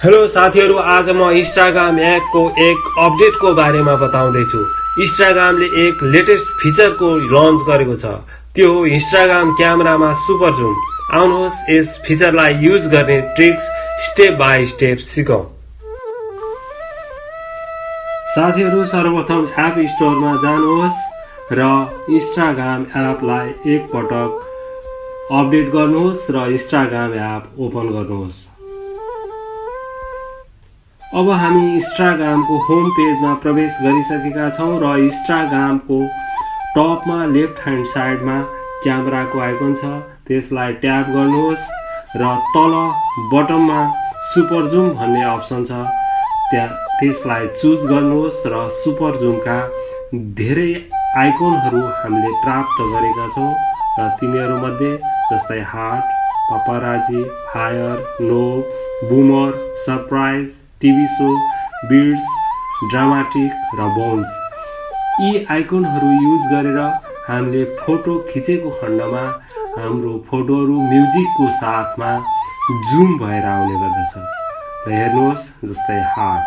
Hello साथीहरु, आज म इंस्टाग्राम ऐप को एक अपडेट को बारेमा बताउँदैछु। इंस्टाग्रामले एक लेटेस्ट फिचर को लन्च गरेको छ। त्यो हो इंस्टाग्राम क्यामेरामा सुपर जुम। आउनुहोस् यस फिचरलाई युज गर्ने ट्रिक्स स्टेप बाइ स्टेप सिकौं। साथीहरु, सर्वप्रथम एप स्टोरमा जानुहोस् र इंस्टाग्राम एपलाई एक पटक अपडेट गर्नुहोस् र इंस्टाग्राम एप ओपन गर्नुहोस्। अब हामी इंस्टाग्रामको होम पेजमा प्रवेश गरिसकेका छौं र इंस्टाग्रामको टपमा लेफ्ट ह्यान्ड साइडमा क्यामेराको आइकन छ, त्यसलाई ट्याप गर्नुहोस् र तल बटममा सुपर जुम भन्ने अप्सन छ, त्यसलाई चुज गर्नुहोस् र सुपर जुमका धेरै आइकनहरू हामीले प्राप्त गरेका छौं र तिनीहरू मध्ये जस्तै heart, paparazzi, fire, no, boomer, surprise, TV show, beads, dramatic र बोन्स। यी आइकनहरू युज गरेर हामीले फोटो खिचेको खण्डमा हाम्रो फोटोहरू म्युजिकको साथमा जुम भएर आउने गर्दछ। र हेर्नुहोस्, जस्तै हार्ट,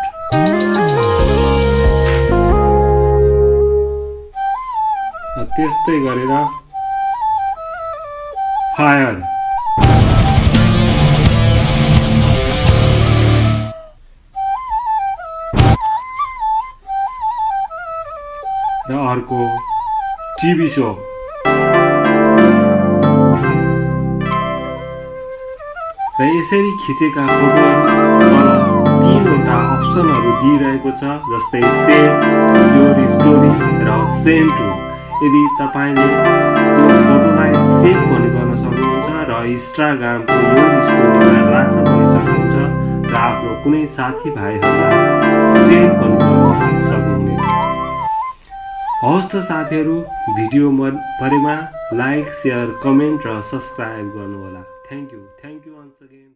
त्यस्तै गरेर फायर, र अर्को टिभी शो। र यसरी खिचेका फोटोहरू तीनवटा अप्सनहरू दिइरहेको छ, जस्तै सेभ, योर स्टोरी र सेन्ड टु। यदि तपाईले यो फोटोलाई सेभ पनि गर्न सक्नुहुन्छ र इंस्टाग्रामको योर स्टोरीमा राख्न पनि सक्नुहुन्छ र आफ्नो कुनै साथीभाइहरूलाई सेन्ड पनि गर्न सक्नुहुनेछ। हवस् त साथीहरु, भिडियो मन परेमा लाइक, शेयर, कमेन्ट र सब्स्क्राइब गर्नुहोला। Thank you once again.